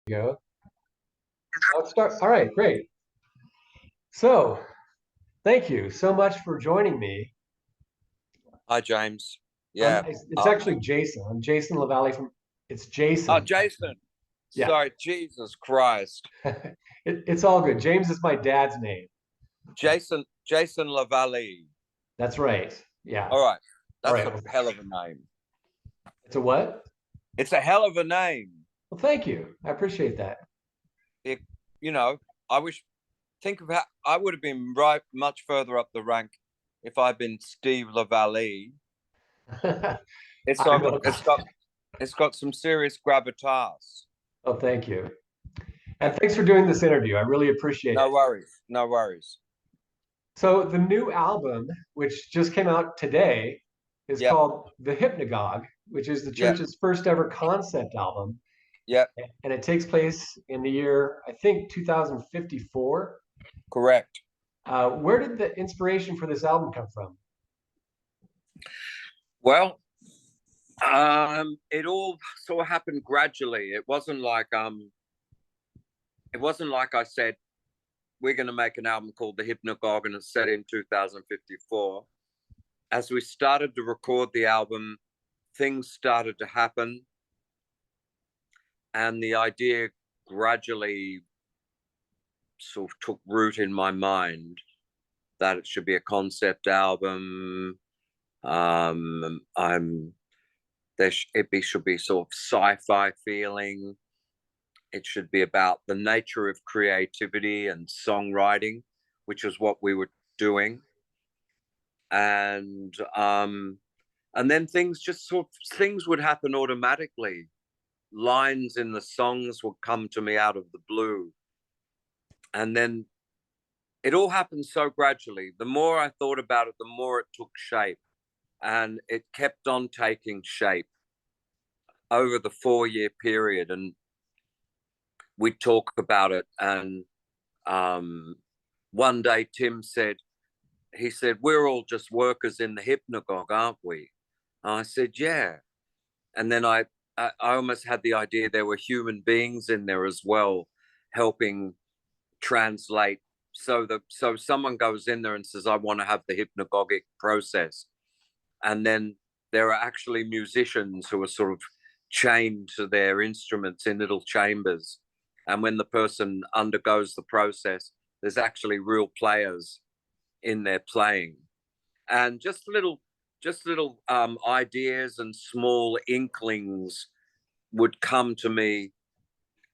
Go. Let's start. All right, great. So, thank you so much for joining me. Hi, James. Yeah. It's actually Jason. I'm Jason LaValle from. It's Oh, Jason. Jason. Yeah, Sorry, Jesus Christ. it's all good. James is my dad's name. Jason Lavallee. That's right. Yeah. All right. All That's right. a hell of a name. It's a what? It's a hell of a name. Well, thank you. I appreciate that. It, you know, I wish, think of how I would have been right much further up the rank if I'd been Steve Lavallee. It's I got, know. it's got, it's got some serious gravitas. Oh, thank you. And thanks for doing this interview. I really appreciate it. No worries. No worries. So, the new album, which just came out today, is Yep. called The Hypnogogue, which is the Yep. church's first ever concept album. Yep. And it takes place in the year, I think, 2054. Correct. Where did the inspiration for this album come from? Well, it all sort of happened gradually. It wasn't like I said we're going to make an album called The Hypnogogue and it's set in 2054. As we started to record the album, things started to happen, and the idea gradually sort of took root in my mind that it should be a concept album. Should be sort of sci-fi feeling. It should be about the nature of creativity and songwriting, which is what we were doing. And then things would happen automatically. Lines in the songs would come to me out of the blue. And then it all happened so gradually. The more I thought about it, the more it took shape. And it kept on taking shape over the 4-year period. And we'd talk about it. And one day Tim said, we're all just workers in the Hypnogogue, aren't we? I said, yeah. And then I almost had the idea there were human beings in there as well, helping translate. So someone goes in there and says, I want to have the hypnagogic process. And then there are actually musicians who are sort of chained to their instruments in little chambers. And when the person undergoes the process, there's actually real players in there playing. And just little ideas and small inklings would come to me.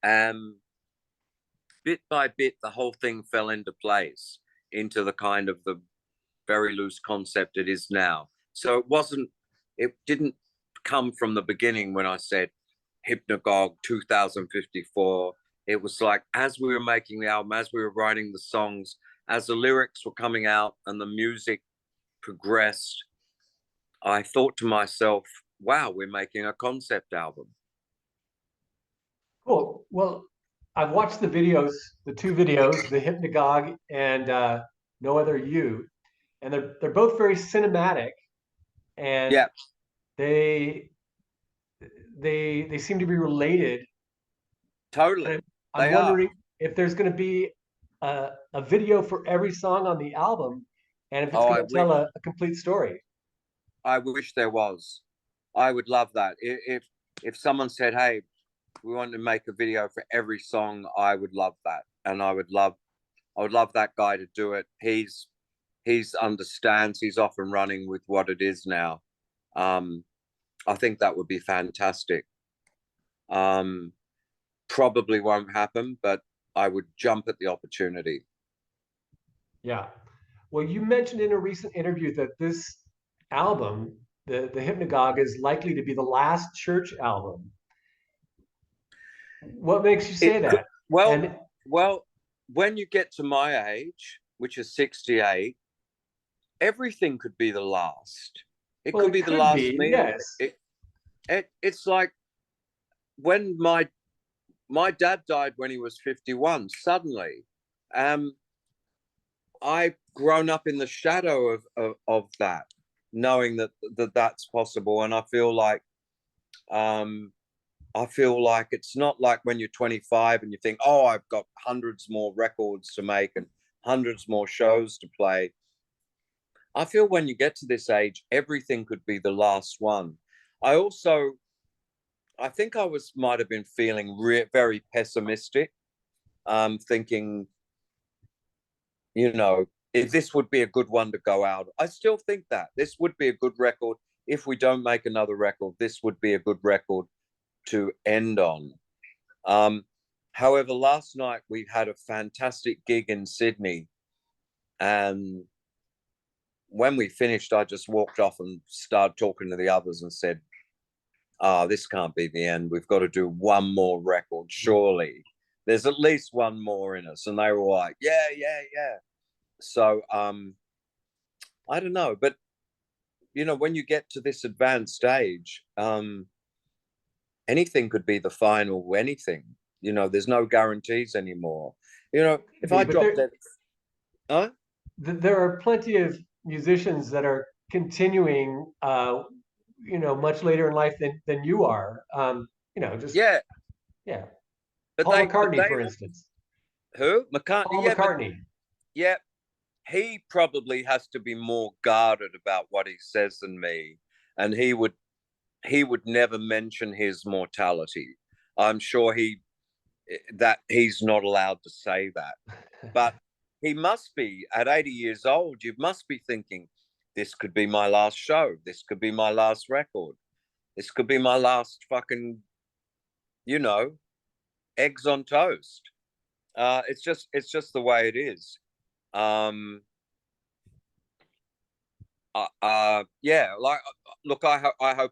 And bit by bit, the whole thing fell into place, into the kind of the very loose concept it is now. So it didn't come from the beginning when I said Hypnagogue 2054. It was like, as we were making the album, as we were writing the songs, as the lyrics were coming out and the music progressed, I thought to myself, wow, we're making a concept album. Cool. Well, I've watched the videos, the two videos, The Hypnagogue and No Other You, and they're both very cinematic, and Yeah, they they seem to be related. totally. I'm They are. wondering if there's going to be a video for every song on the album, and if it's Oh, going to tell a complete story. I wish there was. I would love that. If someone said, "Hey, we want to make a video for every song," I would love that, and I would love that guy to do it. He's understands. He's off and running with what it is now. I think that would be fantastic. Um, Probably won't happen, but I would jump at the opportunity. Yeah. Well, you mentioned in a recent interview that this album, the Hypnagogue, is likely to be the last church album. What makes you It say could, that? well, And well, when you get to my age, which is 68, everything could be the last. It well, could it be the could last be, meal. yes. It's like when my dad died when he was 51 suddenly. I've grown up in the shadow of that, knowing that that's possible, and I feel like I feel like it's not like when you're 25 and you think, oh, I've got hundreds more records to make and hundreds more shows to play. I feel when you get to this age, everything could be the last one. I also, I think I might have been feeling very pessimistic, thinking, you know, if this would be a good one to go out. I still think that this would be a good record. If we don't make another record, this would be a good record to end on. Um, However, last night we had a fantastic gig in Sydney, and when we finished, I just walked off and started talking to the others and said, "Ah, oh, this can't be the end. We've got to do one more record, surely. There's at least one more in us." And they were like, "Yeah, yeah, yeah." So I don't know, but you know, when you get to this advanced stage, anything could be the final anything. You know, there's no guarantees anymore. You know, if I But dropped it, huh? there are plenty of musicians that are continuing, much later in life than you are. Just Yeah, yeah. but Paul but McCartney, they for instance. who McCartney? Paul Yeah, but McCartney. yeah, he probably has to be more guarded about what he says than me, and he would never mention his mortality. I'm sure that he's not allowed to say that, but he must be at 80 years old. You must be thinking, this could be my last show. This could be my last record. This could be my last fucking, you know, eggs on toast. It's just the way it is. Um, yeah, like, look, I hope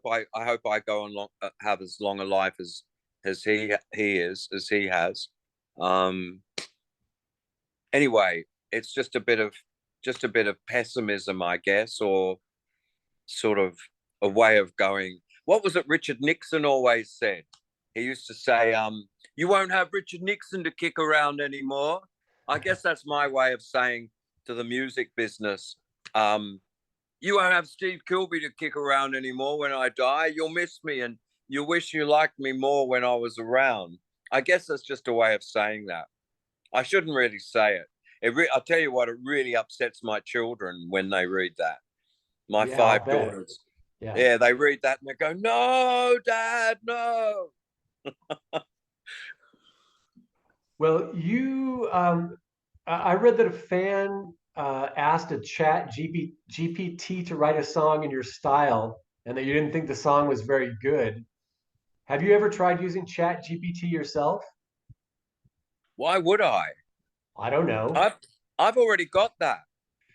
I go on have as long a life as he has. Um, anyway, it's just a bit of pessimism, I guess, or sort of a way of going. What was it Richard Nixon always said? He used to say, "You won't have Richard Nixon to kick around anymore." I guess that's my way of saying to the music business, "You won't have Steve Kilbey to kick around anymore when I die. You'll miss me, and you wish you liked me more when I was around." I guess that's just a way of saying that. I shouldn't really say it. I'll tell you what, it really upsets my children when they read that. My Yeah, I'll five bet. daughters, Yeah. yeah, they read that and they go, "No, Dad, no." Well, I read that a fan asked a GPT to write a song in your style, and that you didn't think the song was very good. Have you ever tried using Chat GPT yourself? Why would I? I don't know. I've I've already got that.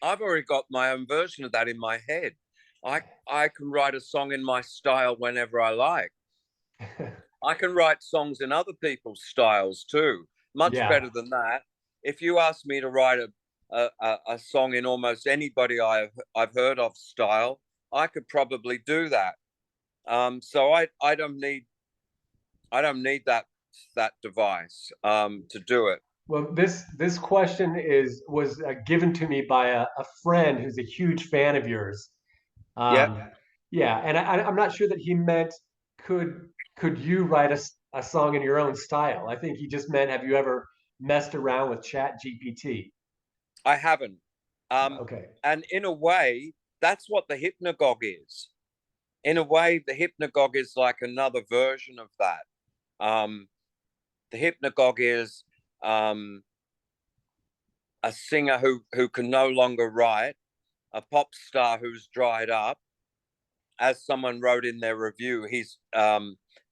I've already got my own version of that in my head. I can write a song in my style whenever I like. I can write songs in other people's styles too, much Yeah. better than that. If you ask me to write a song in almost anybody I've heard of style, I could probably do that. So I don't need that device to do it. Well, this question was given to me by a friend who's a huge fan of yours. Yep, Yeah, and I'm not sure that he meant could could you write a song in your own style. I think he just meant have you ever messed around with Chat GPT? I haven't. Okay. And in a way, that's what the Hypnagogue is. In a way, the Hypnagogue is like another version of that. Um, the Hypnagogue is um, a singer who can no longer write, a pop star who's dried up. As someone wrote in their review, he's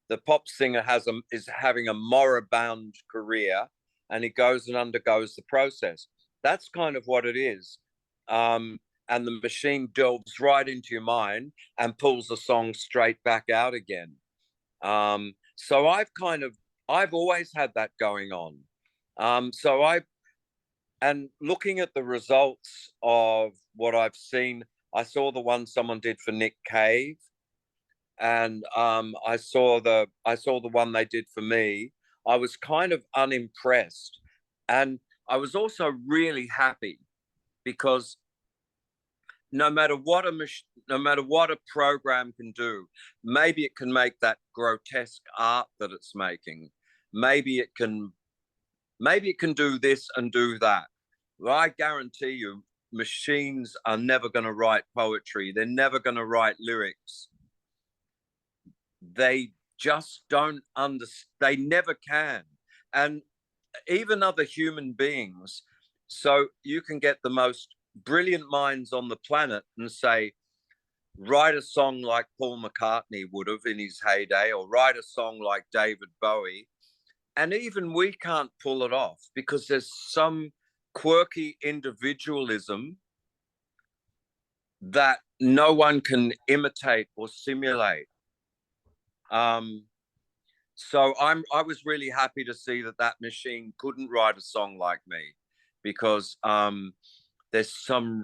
the pop singer is having a moribund career, and he goes and undergoes the process. That's kind of what it is. And the machine delves right into your mind and pulls the song straight back out again. So I've always had that going on. So I and looking at the results of what I've seen, I saw the one someone did for Nick Cave, and I saw the one they did for me. I was kind of unimpressed, and I was also really happy because no matter what a program can do, maybe it can make that grotesque art that it's making. Maybe it can do this and do that. Well, I guarantee you, machines are never going to write poetry. They're never going to write lyrics. They just don't understand. They never can. And even other human beings. So you can get the most brilliant minds on the planet and say, write a song like Paul McCartney would have in his heyday, or write a song like David Bowie. And even we can't pull it off because there's some quirky individualism that no one can imitate or simulate. So I was really happy to see that machine couldn't write a song like me, because there's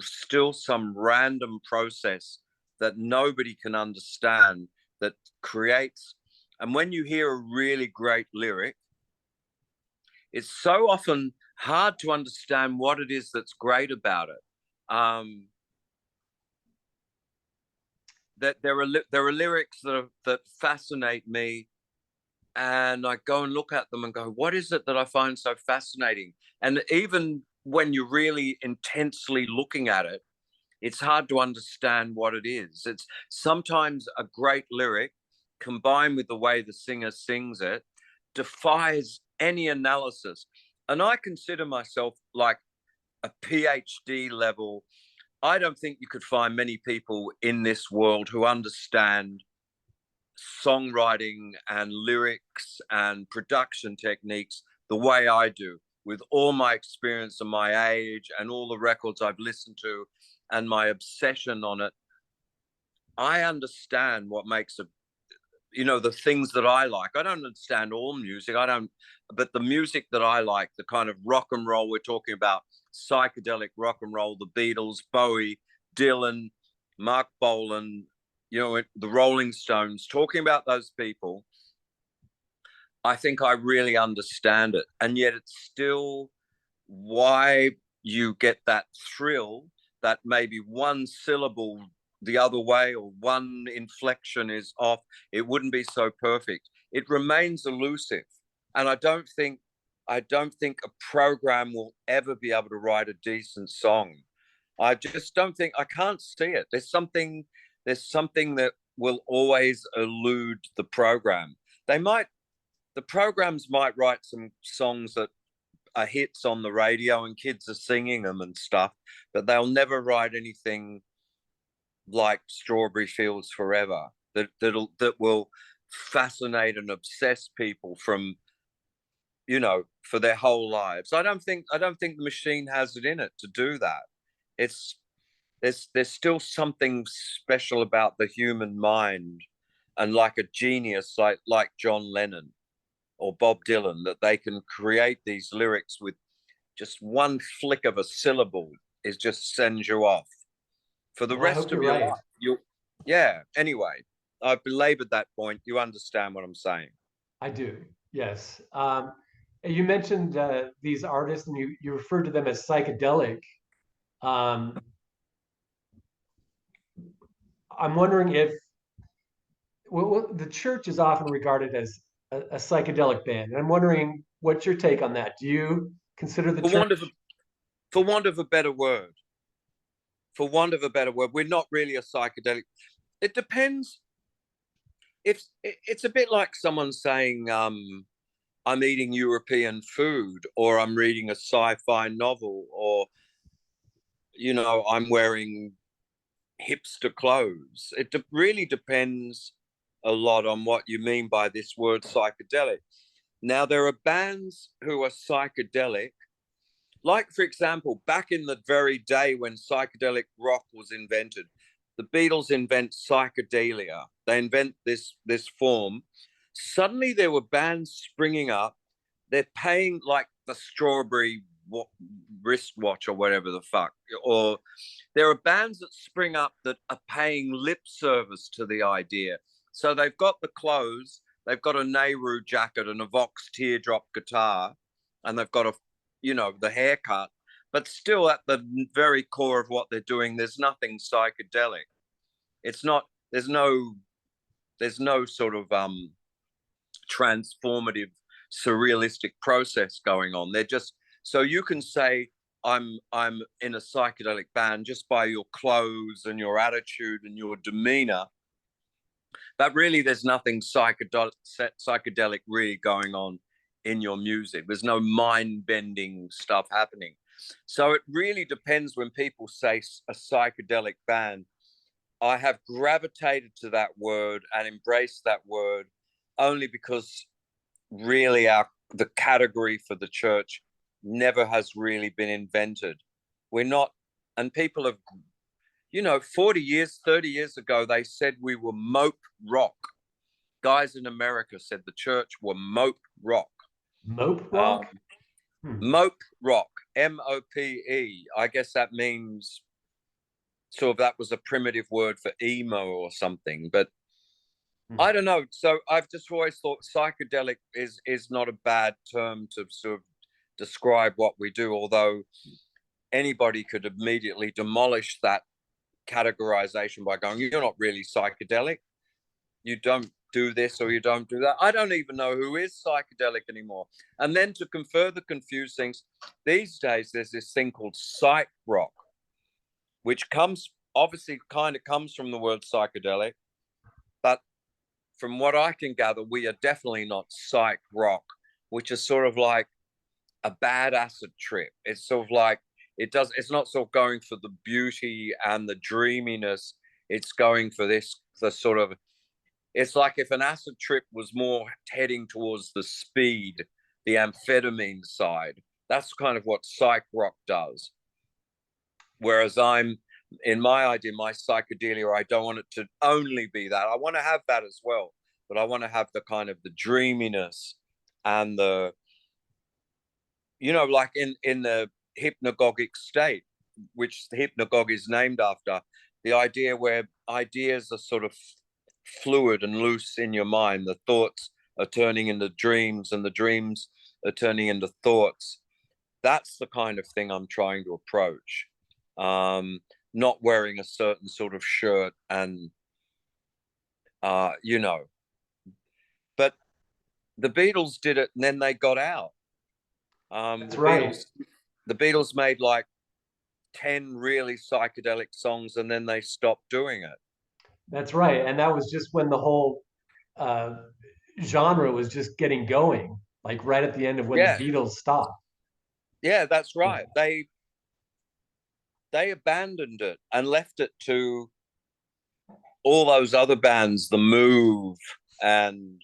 still some random process that nobody can understand that creates. And when you hear a really great lyric, it's so often hard to understand what it is that's great about it. That there are lyrics that fascinate me, and I go and look at them and go, what is it that I find so fascinating? And even when you're really intensely looking at it, it's hard to understand what it is. It's sometimes a great lyric combined with the way the singer sings it defies any analysis. And I consider myself like a PhD level. I don't think you could find many people in this world who understand songwriting and lyrics and production techniques the way I do, with all my experience and my age and all the records I've listened to and my obsession on it. I understand what makes the things that I like. I don't understand all music. But the music that I like, the kind of rock and roll we're talking about, psychedelic rock and roll, the Beatles, Bowie, Dylan, Mark Bolan, the Rolling Stones, talking about those people, I think I really understand it. And yet it's still why you get that thrill that maybe one syllable the other way or one inflection is off. It wouldn't be so perfect. It remains elusive. And I don't think a program will ever be able to write a decent song. I just don't think, I can't see it. There's something that will always elude the program. The programs might write some songs that are hits on the radio and kids are singing them and stuff, but they'll never write anything like Strawberry Fields Forever that will fascinate and obsess people from, for their whole lives. I don't think the machine has it in it to do that. There's still something special about the human mind, and like a genius like John Lennon or Bob Dylan, that they can create these lyrics with just one flick of a syllable. Is just sends you off for the Well, I hope rest you're of your right. life. Yeah. Anyway, I've belabored that point. You understand what I'm saying? I do. Yes. You mentioned these artists, and you referred to them as psychedelic. Um, I'm wondering if the church is often regarded as a psychedelic band, and I'm wondering what's your take on that. Do you consider the For church? want of a, for want of a better word, we're not really a psychedelic. It depends. If it's a bit like someone saying, I'm eating European food, or I'm reading a sci-fi novel, or I'm wearing hipster clothes. It really depends a lot on what you mean by this word psychedelic. Now, there are bands who are psychedelic, like, for example, back in the very day when psychedelic rock was invented, the Beatles invent psychedelia. They invent this form. Suddenly, there were bands springing up. They're paying like the Strawberry wristwatch or whatever the fuck. Or there are bands that spring up that are paying lip service to the idea. So they've got the clothes, they've got a Nehru jacket and a Vox teardrop guitar, and they've got the haircut, but still at the very core of what they're doing, there's nothing psychedelic. It's not. There's no sort of transformative, surrealistic process going on. They're just so you can say I'm in a psychedelic band just by your clothes and your attitude and your demeanor, but really there's nothing psychedelic really going on in your music. There's no mind-bending stuff happening. So it really depends. When people say a psychedelic band, I have gravitated to that word and embraced that word only because really the category for the church never has really been invented. We're not, and people have, 40 years, 30 years ago, they said we were mope rock. Guys in America said the church were mope rock. Mope rock? Mope rock, MOPE. I guess that means sort of, that was a primitive word for emo or something, but I don't know. So I've just always thought psychedelic is not a bad term to sort of describe what we do, although anybody could immediately demolish that categorization by going, you're not really psychedelic. You don't do this or you don't do that. I don't even know who is psychedelic anymore. And then to further confuse things, these days there's this thing called psych rock, which comes kind of comes from the word psychedelic, but from what I can gather, we are definitely not psych rock, which is sort of like a bad acid trip. It's sort of like it's not sort of going for the beauty and the dreaminess. It's going for the sort of, it's like if an acid trip was more heading towards the speed, the amphetamine side. That's kind of what psych rock does. Whereas in my idea, my psychedelia, I don't want it to only be that. I want to have that as well, but I want to have the kind of the dreaminess and the, like in the hypnagogic state, which the hypnagogue is named after, the idea where ideas are sort of fluid and loose in your mind. The thoughts are turning into dreams and the dreams are turning into thoughts. That's the kind of thing I'm trying to approach. Not wearing a certain sort of shirt and, but the Beatles did it and then they got out. That's right. The Beatles made like 10 really psychedelic songs and then they stopped doing it. That's right. And that was just when the whole uh, genre was just getting going, like right at the end of when the Yeah. Beatles stopped. Yeah, that's right. They abandoned it and left it to all those other bands, The Move and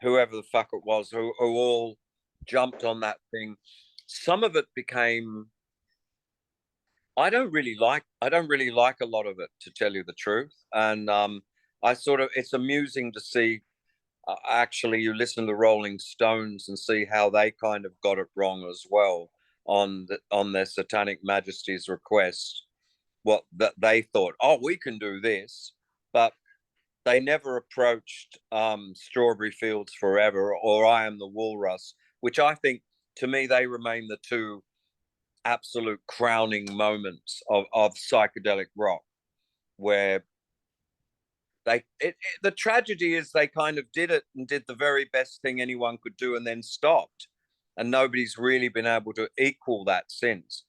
whoever the fuck it was, who all jumped on that thing. Some of it became, I don't really like a lot of it, to tell you the truth. And it's amusing to see. Actually, you listen to the Rolling Stones and see how they kind of got it wrong as well on their Satanic Majesty's request. What that they thought, oh, we can do this, but they never approached Strawberry Fields Forever or I Am the Walrus, which I think, to me, they remain the two absolute crowning moments of psychedelic rock, where the tragedy is they kind of did it and did the very best thing anyone could do and then stopped, and nobody's really been able to equal that since.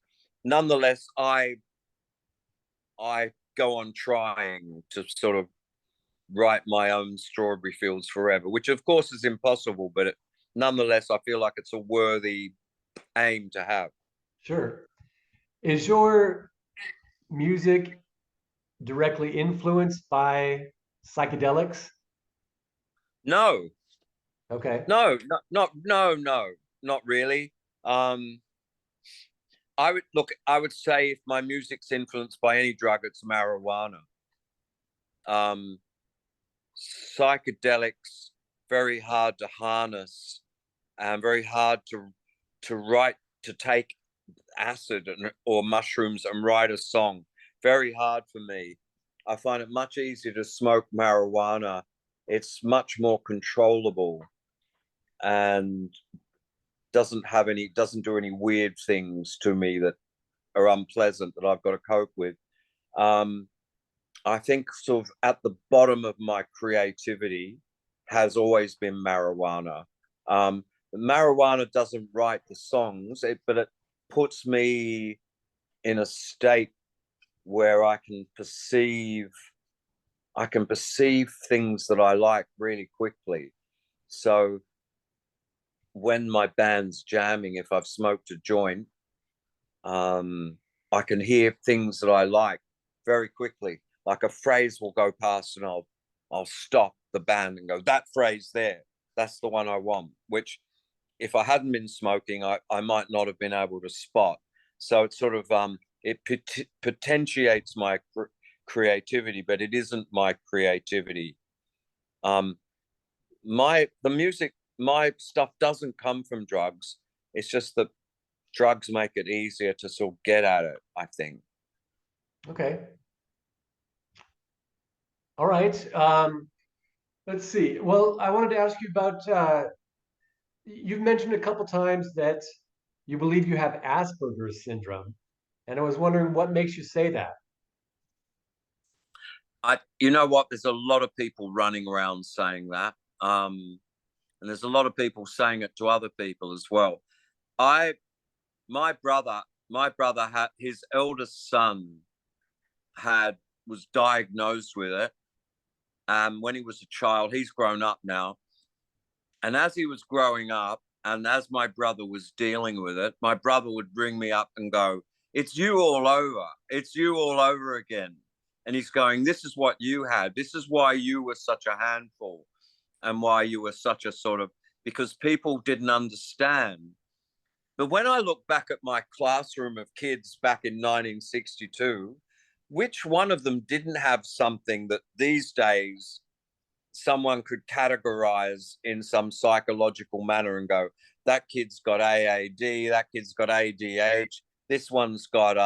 Nonetheless, I go on trying to sort of write my own Strawberry Fields Forever, which of course is impossible, but nonetheless I feel like it's a worthy aim to have. Sure. Is your music directly influenced by psychedelics? No, Okay. no, not really. um I would say if my music's influenced by any drug, it's marijuana. um Psychedelics, very hard to harness and very hard to take acid or mushrooms and write a song. Very hard for me. I find it much easier to smoke marijuana. It's much more controllable and doesn't do any weird things to me that are unpleasant that I've got to cope with. Um, I think sort of at the bottom of my creativity has always been marijuana. Marijuana doesn't write the songs, but it puts me in a state where I can perceive things that I like really quickly. So when my band's jamming, if I've smoked a joint, um, I can hear things that I like very quickly. Like a phrase will go past, and I'll stop the band and go, that phrase there, that's the one I want. Which, if I hadn't been smoking, I might not have been able to spot. So it's sort of it potentiates my creativity, but it isn't my creativity. Um, the music, my stuff doesn't come from drugs. It's just that drugs make it easier to sort of get at it, I think. Okay. All right. Let's see. Well, I wanted to ask you about, you've mentioned a couple times that you believe you have Asperger's syndrome. And I was wondering what makes you say that. You know what? There's a lot of people running around saying that, and there's a lot of people saying it to other people as well. I, my brother, my brother had his eldest son had was diagnosed with it. When he was a child, he's grown up now, and as he was growing up, and as my brother was dealing with it, my brother would bring me up and go, "It's you all over. It's you all over again." And he's going, "This is what you had. This is why you were such a handful, and why you were such a sort of," because people didn't understand. But when I look back at my classroom of kids back in 1962, which one of them didn't have something that these days someone could categorize in some psychological manner and go, that kid's got AAD, that kid's got ADH, this one's got